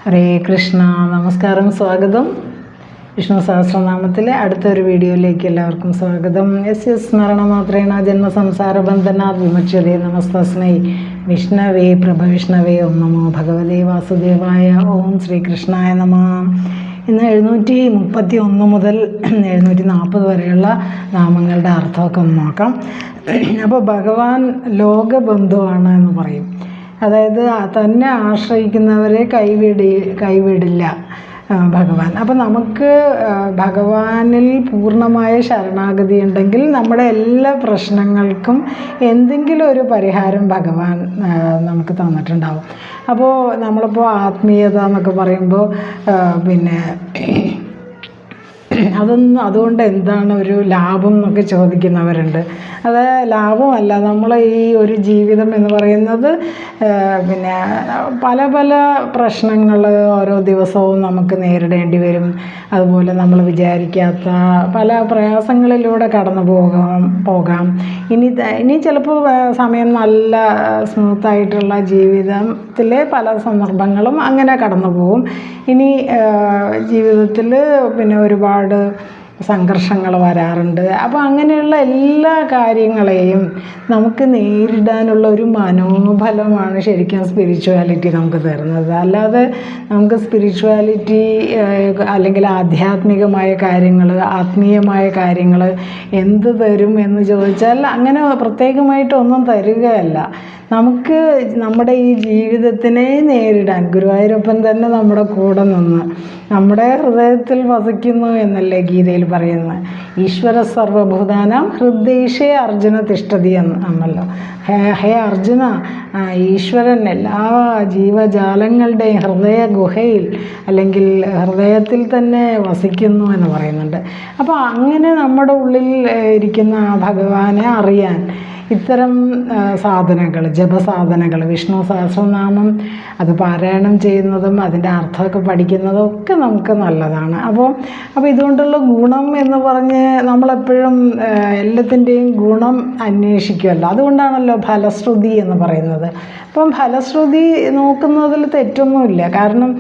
ഹരേ കൃഷ്ണ. നമസ്കാരം, സ്വാഗതം. വിഷ്ണു സഹസ്രനാമത്തിലെ അടുത്തൊരു വീഡിയോയിലേക്ക് എല്ലാവർക്കും സ്വാഗതം. സ്മരണമാത്രേണ ജന്മസംസാരബന്ധനാത് വിമുച്യതേ. നമസ്തസ്മൈ വിഷ്ണവേ പ്രഭവിഷ്ണവേ. ഓം നമോ ഭഗവതേ വാസുദേവായ. ഓം ശ്രീകൃഷ്ണായ നമ. ഇന്ന് 731 മുതൽ 740 വരെയുള്ള നാമങ്ങളുടെ അർത്ഥമൊക്കെ ഒന്ന് നോക്കാം. അപ്പോൾ ഭഗവാൻ ലോകബന്ധുവാണ് എന്ന് പറയും. അതായത് തന്നെ ആശ്രയിക്കുന്നവരെ കൈവിടില്ല ഭഗവാൻ. അപ്പം നമുക്ക് ഭഗവാനിൽ പൂർണ്ണമായ ശരണാഗതി ഉണ്ടെങ്കിൽ നമ്മുടെ എല്ലാ പ്രശ്നങ്ങൾക്കും എന്തെങ്കിലും ഒരു പരിഹാരം ഭഗവാൻ നമുക്ക് തന്നിട്ടുണ്ടാവും. അപ്പോൾ നമ്മളിപ്പോൾ ആത്മീയത എന്നൊക്കെ പറയുമ്പോൾ അതുകൊണ്ട് എന്താണ് ഒരു ലാഭം എന്നൊക്കെ ചോദിക്കുന്നവരുണ്ട്. അത് ലാഭമല്ല. നമ്മൾ ഈ ഒരു ജീവിതം എന്ന് പറയുന്നത് പല പല പ്രശ്നങ്ങൾ ഓരോ ദിവസവും നമുക്ക് നേരിടേണ്ടി വരും. അതുപോലെ നമ്മൾ വിചാരിക്കാത്ത പല പ്രയാസങ്ങളിലൂടെ കടന്നു പോകാം. ഇനി ചിലപ്പോൾ സമയം നല്ല സ്മൂത്തായിട്ടുള്ള ജീവിതത്തിലെ പല സന്ദർഭങ്ങളും അങ്ങനെ കടന്നു പോകും. ഇനി ജീവിതത്തിൽ ഒരുപാട് സംഘർഷങ്ങൾ വരാറുണ്ട്. അപ്പോൾ അങ്ങനെയുള്ള എല്ലാ കാര്യങ്ങളെയും നമുക്ക് നേരിടാനുള്ള ഒരു മനോബലമാണ് ശരിക്കും സ്പിരിച്വാലിറ്റി നമുക്ക് തരുന്നത്. അല്ലാതെ നമുക്ക് സ്പിരിച്വാലിറ്റി അല്ലെങ്കിൽ ആധ്യാത്മികമായ കാര്യങ്ങൾ, ആത്മീയമായ കാര്യങ്ങൾ എന്ത് തരും എന്ന് ചോദിച്ചാൽ അങ്ങനെ പ്രത്യേകമായിട്ടൊന്നും തരികയല്ല. നമുക്ക് നമ്മുടെ ഈ ജീവിതത്തിനെ നേരിടാൻ ഗുരുവായൂരപ്പൻ തന്നെ നമ്മുടെ കൂടെ നിന്ന് നമ്മുടെ ഹൃദയത്തിൽ വസിക്കുന്നു എന്നല്ലേ ഗീതയിൽ പറയുന്നത്. ഈശ്വര സർവഭൂതാനാം ഹൃദയേഷേ അർജുന തിഷ്ഠതി എന്നാണല്ലോ. ഹേ അർജുന, ഈശ്വരൻ എല്ലാ ജീവജാലങ്ങളുടെയും ഹൃദയ ഗുഹയിൽ അല്ലെങ്കിൽ ഹൃദയത്തിൽ തന്നെ വസിക്കുന്നു എന്ന് പറയുന്നുണ്ട്. അപ്പോൾ അങ്ങനെ നമ്മുടെ ഉള്ളിൽ ഇരിക്കുന്ന ആ ഭഗവാനെ അറിയാൻ ഇത്തരം സാധനങ്ങൾ, ജപസാധനങ്ങൾ, വിഷ്ണു സഹസ്രനാമം അത് പാരായണം ചെയ്യുന്നതും അതിൻ്റെ അർത്ഥമൊക്കെ പഠിക്കുന്നതും ഒക്കെ നമുക്ക് നല്ലതാണ്. അപ്പോൾ ഇതുകൊണ്ടുള്ള ഗുണം എന്ന് പറഞ്ഞ് നമ്മളെപ്പോഴും എല്ലാത്തിൻ്റെയും ഗുണം അന്വേഷിക്കുമല്ലോ. അതുകൊണ്ടാണല്ലോ ഫലശ്രുതി എന്ന് പറയുന്നത്. അപ്പം ഫലശ്രുതി നോക്കുന്നതിൽ തെറ്റൊന്നുമില്ല. കാരണം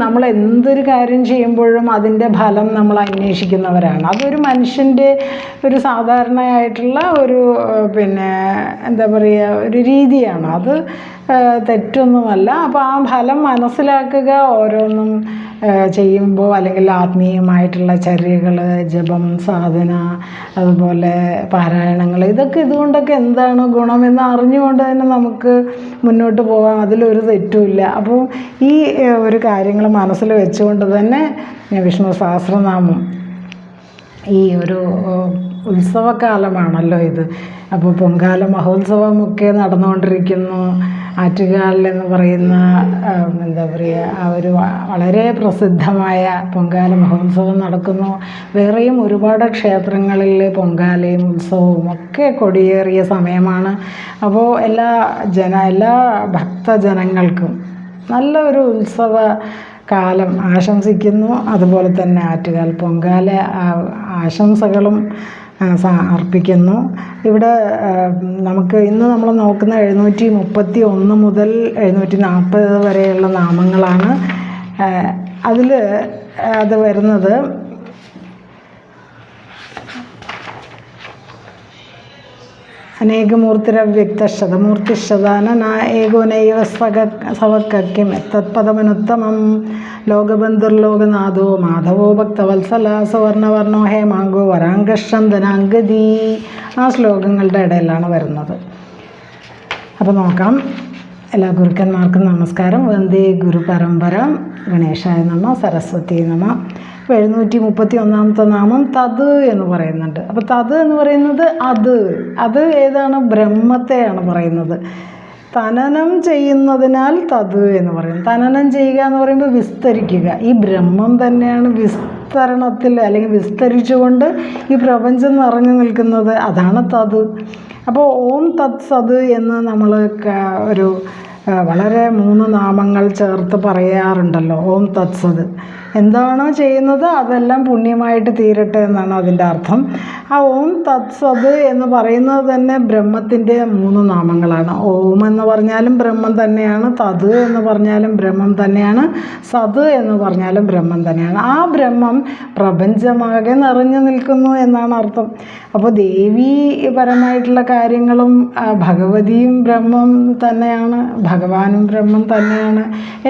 നമ്മൾ എന്തൊരു കാര്യം ചെയ്യുമ്പോഴും അതിൻ്റെ ഫലം നമ്മൾ അന്വേഷിക്കുന്നവരാണ്. അതൊരു മനുഷ്യൻ്റെ ഒരു സാധാരണയായിട്ടുള്ള ഒരു ഒരു രീതിയാണ്. അത് തെറ്റൊന്നുമല്ല. അപ്പോൾ ആ ഫലം മനസ്സിലാക്കുക. ഓരോന്നും ചെയ്യുമ്പോൾ അല്ലെങ്കിൽ ആത്മീയമായിട്ടുള്ള ചര്യകൾ, ജപം, സാധന, അതുപോലെ പാരായണങ്ങൾ, ഇതുകൊണ്ടൊക്കെ എന്താണ് ഗുണമെന്ന് അറിഞ്ഞുകൊണ്ട് തന്നെ നമുക്ക് മുന്നോട്ട് പോകാം. അതിലൊരു തെറ്റുമില്ല. അപ്പോൾ ഈ ഒരു കാര്യങ്ങൾ മനസ്സിൽ വെച്ചുകൊണ്ട് തന്നെ വിഷ്ണു സഹസ്രനാമം, ഈ ഒരു ഉത്സവകാലമാണല്ലോ ഇത്. അപ്പോൾ പൊങ്കാല മഹോത്സവമൊക്കെ നടന്നുകൊണ്ടിരിക്കുന്നു. ആറ്റുകാൽ എന്ന് പറയുന്ന ആ ഒരു വളരെ പ്രസിദ്ധമായ പൊങ്കാല മഹോത്സവം നടക്കുന്നു. വേറെയും ഒരുപാട് ക്ഷേത്രങ്ങളിൽ പൊങ്കാലയും ഉത്സവവും ഒക്കെ കൊടിയേറിയ സമയമാണ്. അപ്പോൾ എല്ലാ ഭക്തജനങ്ങൾക്കും നല്ല ഒരു ഉത്സവ കാലം ആശംസിക്കുന്നു. അതുപോലെ തന്നെ ആറ്റുകാൽ പൊങ്കാല ആശംസകളും അർപ്പിക്കുന്നു. ഇവിടെ ഇന്ന് നമ്മൾ നോക്കുന്ന 731 മുതൽ 740 വരെയുള്ള നാമങ്ങളാണ്. അത് വരുന്നത് അനേകമൂർത്തിരവ്യക്ത ശതമൂർത്തിശതാന ഏകോ നൈവ സവക്യം തത്പദമനുത്തമം ലോകബന്ധുർലോകനാഥോ മാധവോ ഭക്തവത്സല സുവർണവർണോ ഹേമാങ്കോ വരാങ്കശന്തനാംഗതി. ആ ശ്ലോകങ്ങളുടെ ഇടയിലാണ് വരുന്നത്. അപ്പോൾ നോക്കാം. എല്ലാ ഗുരുക്കന്മാർക്കും നമസ്കാരം. വന്ദേ ഗുരു പരമ്പര. ഗണേശായ നമ, സരസ്വതി നമ. 731 നാമം തത് എന്ന് പറയുന്നുണ്ട്. അപ്പോൾ തത് എന്ന് പറയുന്നത് അത് ഏതാണ്? ബ്രഹ്മത്തെയാണ് പറയുന്നത്. തനനം ചെയ്യുന്നതിനാൽ തത് എന്ന് പറയുന്നത്. തനനം ചെയ്യുക എന്ന് പറയുമ്പോൾ വിസ്തരിക്കുക. ഈ ബ്രഹ്മം തന്നെയാണ് വിസ്തരണത്തിൽ അല്ലെങ്കിൽ വിസ്തരിച്ചുകൊണ്ട് ഈ പ്രപഞ്ചം നിറഞ്ഞു നിൽക്കുന്നത്. അതാണ് തത്. അപ്പോൾ ഓം തത് സത് എന്ന് നമ്മൾ വളരെ 3 നാമങ്ങൾ ചേർത്ത് പറയാറുണ്ടല്ലോ. ഓം തത് സത്. എന്താണോ ചെയ്യുന്നത് അതെല്ലാം പുണ്യമായിട്ട് തീരട്ടെ എന്നാണ് അതിൻ്റെ അർത്ഥം. ആ ഓം തത് സത് എന്ന് പറയുന്നത് തന്നെ ബ്രഹ്മത്തിൻ്റെ 3 നാമങ്ങളാണ്. ഓം എന്ന് പറഞ്ഞാലും ബ്രഹ്മം തന്നെയാണ്, തത് എന്ന് പറഞ്ഞാലും ബ്രഹ്മം തന്നെയാണ്, സത് എന്ന് പറഞ്ഞാലും ബ്രഹ്മം തന്നെയാണ്. ആ ബ്രഹ്മം പ്രപഞ്ചമാകെ നിറഞ്ഞു നിൽക്കുന്നു എന്നാണ് അർത്ഥം. അപ്പോൾ ദേവീപരമായിട്ടുള്ള കാര്യങ്ങളും ഭഗവതിയും ബ്രഹ്മം തന്നെയാണ്, ഭഗവാനും ബ്രഹ്മം തന്നെയാണ്.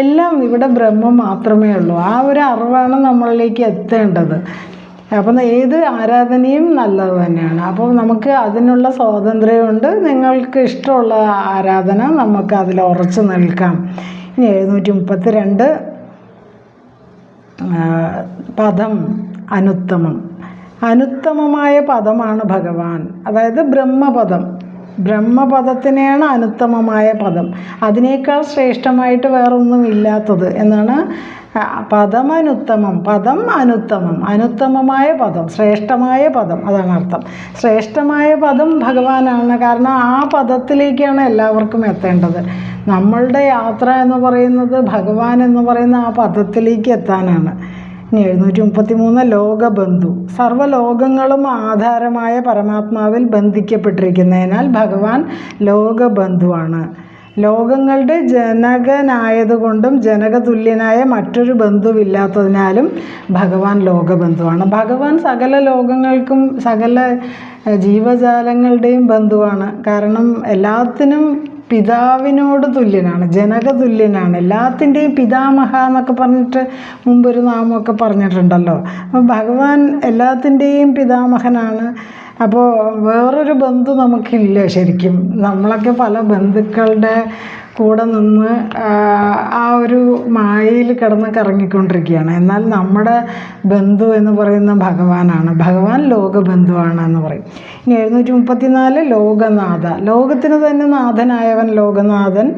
എല്ലാം ഇവിടെ ബ്രഹ്മം മാത്രമേ ഉള്ളൂ. ആ ഒരു അറിവാണ് നമ്മളിലേക്ക് എത്തേണ്ടത്. അപ്പം ഏത് ആരാധനയും നല്ലത് തന്നെയാണ്. അപ്പോൾ നമുക്ക് അതിനുള്ള സ്വാതന്ത്ര്യമുണ്ട്. നിങ്ങൾക്ക് ഇഷ്ടമുള്ള ആരാധന നമുക്ക് അതിൽ ഉറച്ചു നിൽക്കാം. ഇനി 732 പദം അനുത്തമം. അനുത്തമമായ പദമാണ് ഭഗവാൻ, അതായത് ബ്രഹ്മപദം. ബ്രഹ്മപദത്തിനെയാണ് അനുത്തമമായ പദം. അതിനേക്കാൾ ശ്രേഷ്ഠമായിട്ട് വേറൊന്നും ഇല്ലാത്തത് എന്നാണ്. പദമനുത്തമം, പദം അനുത്തമം, അനുത്തമമായ പദം, ശ്രേഷ്ഠമായ പദം, അതാണ് അർത്ഥം. ശ്രേഷ്ഠമായ പദം ഭഗവാനാണ്. കാരണം ആ പദത്തിലേക്കാണ് എല്ലാവർക്കും എത്തേണ്ടത്. നമ്മളുടെ യാത്ര എന്ന് പറയുന്നത് ഭഗവാൻ എന്ന് പറയുന്ന ആ പദത്തിലേക്ക് എത്താനാണ്. ഇനി 733 ലോകബന്ധു. സർവ്വലോകങ്ങളും ആധാരമായ പരമാത്മാവിൽ ബന്ധിക്കപ്പെട്ടിരിക്കുന്നതിനാൽ ഭഗവാൻ ലോകബന്ധുവാണ്. ലോകങ്ങളുടെ ജനകനായതുകൊണ്ടും ജനകതുല്യനായ മറ്റൊരു ബന്ധുവില്ലാത്തതിനാലും ഭഗവാൻ ലോകബന്ധുവാണ്. ഭഗവാൻ സകല ലോകങ്ങൾക്കും സകല ജീവജാലങ്ങളുടെയും ബന്ധുവാണ്. കാരണം എല്ലാത്തിനും പിതാവിനോട് തുല്യനാണ്, ജനകതുല്യനാണ്, എല്ലാത്തിൻ്റെയും പിതാമഹ എന്നൊക്കെ പറഞ്ഞിട്ട് മുമ്പൊരു നാമമൊക്കെ പറഞ്ഞിട്ടുണ്ടല്ലോ. അപ്പോൾ ഭഗവാൻ എല്ലാത്തിൻ്റെയും പിതാമഹനാണ്. അപ്പോൾ വേറൊരു ബന്ധു നമുക്കില്ല. ശരിക്കും നമ്മളൊക്കെ പല ബന്ധുക്കളുടെ കൂടെ നിന്ന് ആ ഒരു മായയിൽ കിടന്ന് കറങ്ങിക്കൊണ്ടിരിക്കുകയാണ്. എന്നാൽ നമ്മുടെ ബന്ധു എന്ന് പറയുന്ന ഭഗവാനാണ്. ഭഗവാൻ ലോകബന്ധുവാണ് എന്ന് പറയും. ഇനി 734 ലോകനാഥ. ലോകത്തിന് തന്നെ നാഥനായവൻ ലോകനാഥൻ,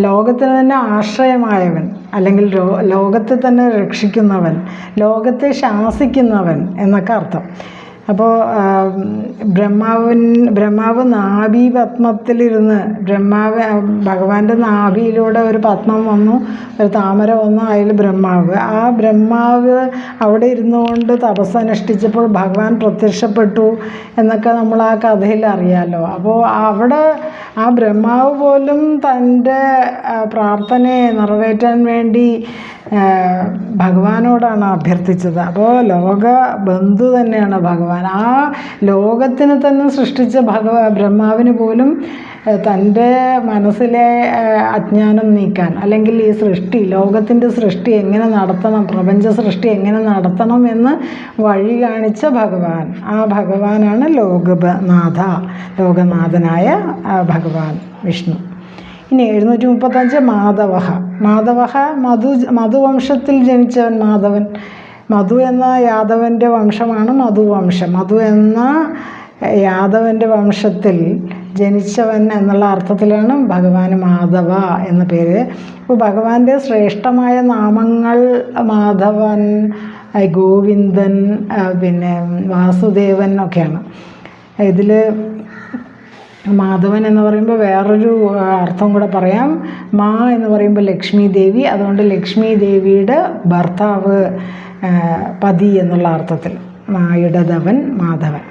ലോകത്തിന് തന്നെ ആശ്രയമായവൻ, അല്ലെങ്കിൽ ലോകത്തെ തന്നെ രക്ഷിക്കുന്നവൻ, ലോകത്തെ ശാസിക്കുന്നവൻ എന്നൊക്കെ അർത്ഥം. അപ്പോൾ ബ്രഹ്മാവ് നാഭി പത്മത്തിലിരുന്ന്, ഭഗവാന്റെ നാഭിയിലൂടെ ഒരു പത്മം വന്നു, ഒരു താമര വന്നു, അതിൽ ബ്രഹ്മാവ്. ആ ബ്രഹ്മാവ് അവിടെ ഇരുന്നുകൊണ്ട് തപസ്സനുഷ്ഠിച്ചപ്പോൾ ഭഗവാൻ പ്രത്യക്ഷപ്പെട്ടു എന്നൊക്കെ നമ്മൾ ആ കഥയിൽ അറിയാമല്ലോ. അപ്പോൾ അവിടെ ആ ബ്രഹ്മാവ് പോലും തൻ്റെ പ്രാർത്ഥനയെ നിറവേറ്റാൻ വേണ്ടി ഭഗവാനോടാണ് അഭ്യർത്ഥിച്ചത്. അപ്പോൾ ലോക ബന്ധു തന്നെയാണ് ഭഗവാൻ. ആ ലോകത്തിന് തന്നെ സൃഷ്ടിച്ച ബ്രഹ്മാവിന് പോലും തൻ്റെ മനസ്സിലെ അജ്ഞാനം നീക്കാൻ, അല്ലെങ്കിൽ ഈ ലോകത്തിൻ്റെ സൃഷ്ടി എങ്ങനെ നടത്തണം, പ്രപഞ്ച സൃഷ്ടി എങ്ങനെ നടത്തണം എന്ന് വഴി കാണിച്ച ഭഗവാൻ. ആ ഭഗവാനാണ് ലോകനാഥനായ ഭഗവാൻ വിഷ്ണു. ഇനി 735 മാധവ. മധുവംശത്തിൽ ജനിച്ചവൻ മാധവൻ. മധു എന്ന യാദവൻ്റെ വംശമാണ് മധുവംശം. മധു എന്ന യാദവൻ്റെ വംശത്തിൽ ജനിച്ചവൻ എന്നുള്ള അർത്ഥത്തിലാണ് ഭഗവാന് മാധവ എന്ന പേര്. അപ്പോൾ ഭഗവാന്റെ ശ്രേഷ്ഠമായ നാമങ്ങൾ മാധവൻ, ഗോവിന്ദൻ, പിന്നെ വാസുദേവൻ ഒക്കെയാണ്. ഇതിൽ മാധവൻ എന്ന് പറയുമ്പോൾ വേറൊരു അർത്ഥം കൂടെ പറയാം. മാ എന്ന് പറയുമ്പോൾ ലക്ഷ്മി ദേവി, അതുകൊണ്ട് ലക്ഷ്മി ദേവിയുടെ ഭർത്താവ്, പതി എന്നുള്ള അർത്ഥത്തിൽ മായിടതവൻ മാധവൻ.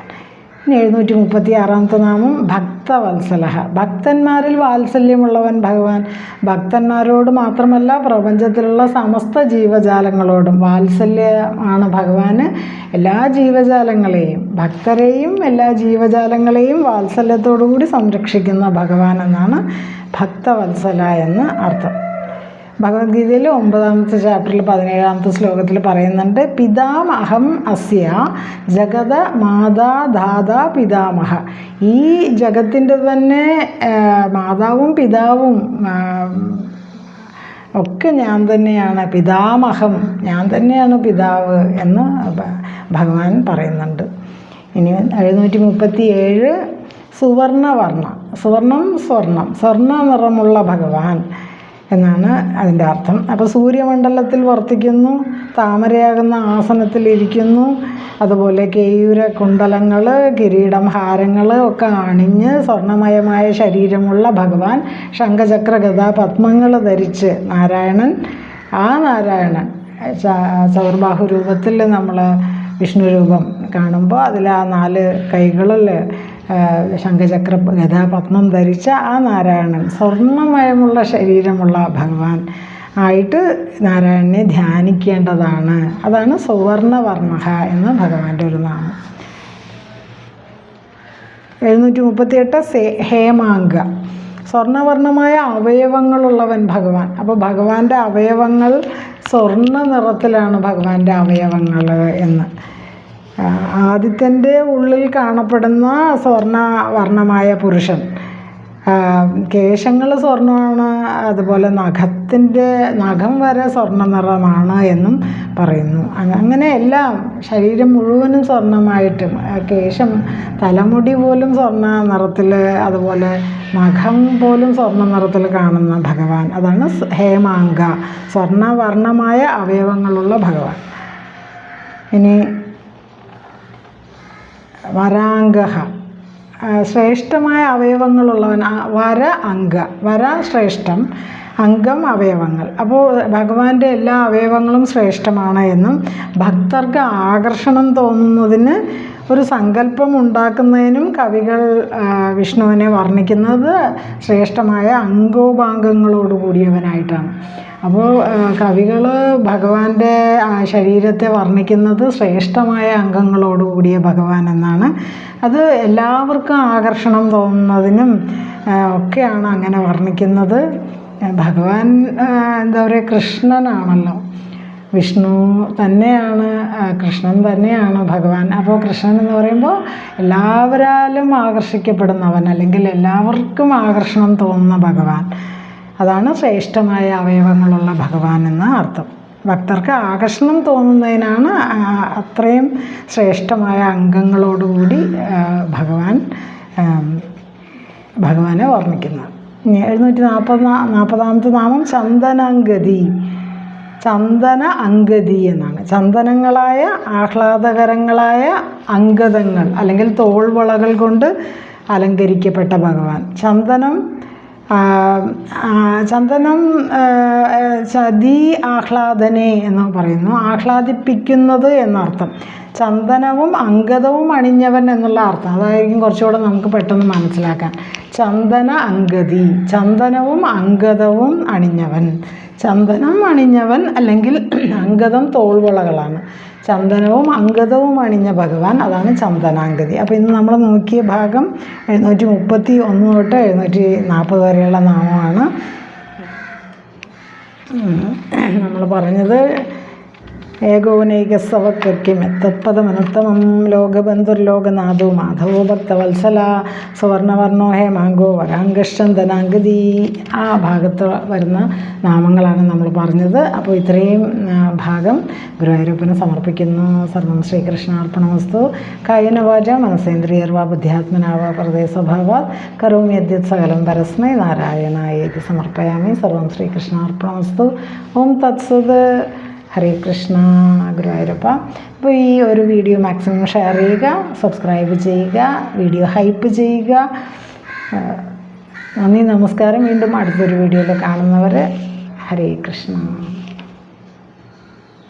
ഇനി 736 നാമം ഭക്തവത്സലഃ. ഭക്തന്മാരിൽ വാത്സല്യമുള്ളവൻ ഭഗവാൻ. ഭക്തന്മാരോട് മാത്രമല്ല പ്രപഞ്ചത്തിലുള്ള സമസ്ത ജീവജാലങ്ങളോടും വാത്സല്യമാണ് ഭഗവാന്. എല്ലാ ജീവജാലങ്ങളെയും, ഭക്തരെയും എല്ലാ ജീവജാലങ്ങളെയും വാത്സല്യത്തോടു കൂടി സംരക്ഷിക്കുന്ന ഭഗവാൻ എന്നാണ് ഭക്തവത്സല എന്ന് അർത്ഥം. ഭഗവത്ഗീതയിൽ 9ാമത്തെ ചാപ്റ്ററിൽ 17ാമത്തെ ശ്ലോകത്തിൽ പറയുന്നുണ്ട്, പിതാമഹം അസ്യ ജഗത മാതാ ധാതാ പിതാമഹ. ഈ ജഗത്തിൻ്റെ തന്നെ മാതാവും പിതാവും ഒക്കെ ഞാൻ തന്നെയാണ്. പിതാമഹം, ഞാൻ തന്നെയാണ് പിതാവ് എന്ന് ഭഗവാൻ പറയുന്നുണ്ട്. ഇനി 737 സുവർണവർണ്ണ. സ്വർണ്ണ നിറമുള്ള ഭഗവാൻ എന്നാണ് അതിൻ്റെ അർത്ഥം. അപ്പോൾ സൂര്യമണ്ഡലത്തിൽ വർത്തിക്കുന്നു, താമരയാകുന്ന ആസനത്തിലിരിക്കുന്നു, അതുപോലെ കേയൂര കുണ്ടലങ്ങൾ, കിരീടം, ഹാരങ്ങൾ ഒക്കെ അണിഞ്ഞ് സ്വർണ്ണമയമായ ശരീരമുള്ള ഭഗവാൻ, ശംഖചക്ര ഗദാ പത്മങ്ങൾ ധരിച്ച് നാരായണൻ ചതുർബാഹു രൂപത്തിൽ നമ്മൾ വിഷ്ണു രൂപം കാണുമ്പോൾ അതിൽ ആ 4 കൈകളിൽ ശംഖചക്ര ഗദാപത്മം ധരിച്ച ആ നാരായണൻ, സ്വർണ്ണമയമുള്ള ശരീരമുള്ള ഭഗവാൻ ആയിട്ട് നാരായണനെ ധ്യാനിക്കേണ്ടതാണ്. അതാണ് സുവർണവർണ്ണ എന്ന് ഭഗവാന്റെ ഒരു നാമം. 738 ഹേമാംഗ, സ്വർണ്ണവർണ്ണമായ അവയവങ്ങളുള്ളവൻ ഭഗവാൻ. അപ്പോൾ ഭഗവാന്റെ അവയവങ്ങൾ സ്വർണ്ണ നിറത്തിലാണ് ഭഗവാന്റെ അവയവങ്ങൾ എന്ന്. ആദിത്യൻ്റെ ഉള്ളിൽ കാണപ്പെടുന്ന സ്വർണ്ണവർണ്ണമായ പുരുഷൻ, കേശങ്ങൾ സ്വർണ്ണമാണ്, അതുപോലെ നഖം വരെ സ്വർണ്ണ നിറമാണ് എന്നും പറയുന്നു. അങ്ങനെ എല്ലാം ശരീരം മുഴുവനും സ്വർണ്ണമായിട്ടും, കേശം തലമുടി പോലും സ്വർണ്ണ നിറത്തിൽ, അതുപോലെ നഖം പോലും സ്വർണ്ണ നിറത്തിൽ കാണുന്ന ഭഗവാൻ, അതാണ് ഹേമാംഗ, സ്വർണ്ണവർണ്ണമായ അവയവങ്ങളുള്ള ഭഗവാൻ. ഇനി വരാംഗഹ, ശ്രേഷ്ഠമായ അവയവങ്ങളുള്ളവൻ. വര ശ്രേഷ്ഠം, അംഗം അവയവങ്ങൾ. അപ്പോൾ ഭഗവാന്റെ എല്ലാ അവയവങ്ങളും ശ്രേഷ്ഠമാണ് എന്നും ഭക്തർക്ക് ആകർഷണം തോന്നുന്നതിന് ഒരു സങ്കല്പം ഉണ്ടാക്കുന്നതിനും കവികൾ വിഷ്ണുവിനെ വർണ്ണിക്കുന്നത് ശ്രേഷ്ഠമായ അംഗോപാംഗങ്ങളോട് കൂടിയവനായിട്ടാണ്. അപ്പോൾ കവികൾ ഭഗവാന്റെ ശരീരത്തെ വർണ്ണിക്കുന്നത് ശ്രേഷ്ഠമായ അംഗങ്ങളോട് കൂടിയ ഭഗവാൻ എന്നാണ്. അത് എല്ലാവർക്കും ആകർഷണം തോന്നുന്നതിനും ഒക്കെയാണ് അങ്ങനെ വർണ്ണിക്കുന്നത്. ഭഗവാൻ എന്താ പറയുക, കൃഷ്ണനാണല്ലോ, വിഷ്ണു തന്നെയാണ്, കൃഷ്ണൻ തന്നെയാണ് ഭഗവാൻ. അപ്പോൾ കൃഷ്ണൻ എന്ന് പറയുമ്പോൾ എല്ലാവരാലും ആകർഷിക്കപ്പെടുന്നവൻ, അല്ലെങ്കിൽ എല്ലാവർക്കും ആകർഷണം തോന്നുന്ന ഭഗവാൻ, അതാണ് ശ്രേഷ്ഠമായ അവയവങ്ങളുള്ള ഭഗവാൻ എന്ന അർത്ഥം. ഭക്തർക്ക് ആകർഷണം തോന്നുന്നതിനാണ് അത്രയും ശ്രേഷ്ഠമായ അംഗങ്ങളോടുകൂടി ഭഗവാനെ വർണ്ണിക്കുന്നത്. 740 നാമം ചന്ദനാംഗതി. ചന്ദന അംഗതി എന്നാണ്. ചന്ദനങ്ങളായ ആഹ്ലാദകരങ്ങളായ അംഗതങ്ങൾ അല്ലെങ്കിൽ തോൾവളകൾ കൊണ്ട് അലങ്കരിക്കപ്പെട്ട ഭഗവാൻ. ചന്ദനം ചതി ആഹ്ലാദനെ എന്ന് പറയുന്നു, ആഹ്ലാദിപ്പിക്കുന്നത് എന്നർത്ഥം. ചന്ദനവും അംഗതവും അണിഞ്ഞവൻ എന്നുള്ള അർത്ഥം, അതായിരിക്കും കുറച്ചുകൂടെ നമുക്ക് പെട്ടെന്ന് മനസ്സിലാക്കാൻ. ചന്ദന അംഗതി, ചന്ദനവും അംഗതവും അണിഞ്ഞവൻ. ചന്ദനം അണിഞ്ഞവൻ അല്ലെങ്കിൽ അംഗതം തോൾവളകളാണ്. ചന്ദനവും അംഗതവും അണിഞ്ഞ ഭഗവാൻ, അതാണ് ചന്ദനാംഗതി. അപ്പോൾ ഇന്ന് നമ്മൾ നോക്കിയ ഭാഗം 731 തൊട്ട് 740 വരെയുള്ള നാമമാണ്. നമ്മൾ പറഞ്ഞത് ഏകോനൈകസവക്യമെത്തത്പദമനുത്തമം ലോകബന്ധുർലോകനാഥോ മാധവോ ഭക്തവത്സല സുവർണവർണ്ണോ ഹേമാംഗോ വരാംഗശ്ചന്ദനാംഗതി. ആ ഭാഗത്ത് വരുന്ന നാമങ്ങളാണ് നമ്മൾ പറഞ്ഞത്. അപ്പോൾ ഇത്രയും ഭാഗം ഗുരുവായൂരപ്പന് സമർപ്പിക്കുന്നു. സർവം ശ്രീകൃഷ്ണാർപ്പണമസ്തു. കായേന വാച മനസേന്ദ്രിയർവാ ബുദ്ധ്യാത്മനാവാ പ്രദേശഭാവാത് കരോമി യദ്യത് സകലം പരസ്മൈ നാരായണായേതി സമർപ്പയാമി. സർവം ശ്രീകൃഷ്ണാർപ്പണമസ്തു. ഓം തത്സത്. ഹരേ കൃഷ്ണ. ഗുരുവായൂരപ്പ. അപ്പോൾ ഈ ഒരു വീഡിയോ മാക്സിമം ഷെയർ ചെയ്യുക, സബ്സ്ക്രൈബ് ചെയ്യുക, വീഡിയോ ഹൈപ്പ് ചെയ്യുക. നന്ദി, നമസ്കാരം. വീണ്ടും അടുത്തൊരു വീഡിയോയിൽ കാണുന്നവരെ ഹരേ കൃഷ്ണ.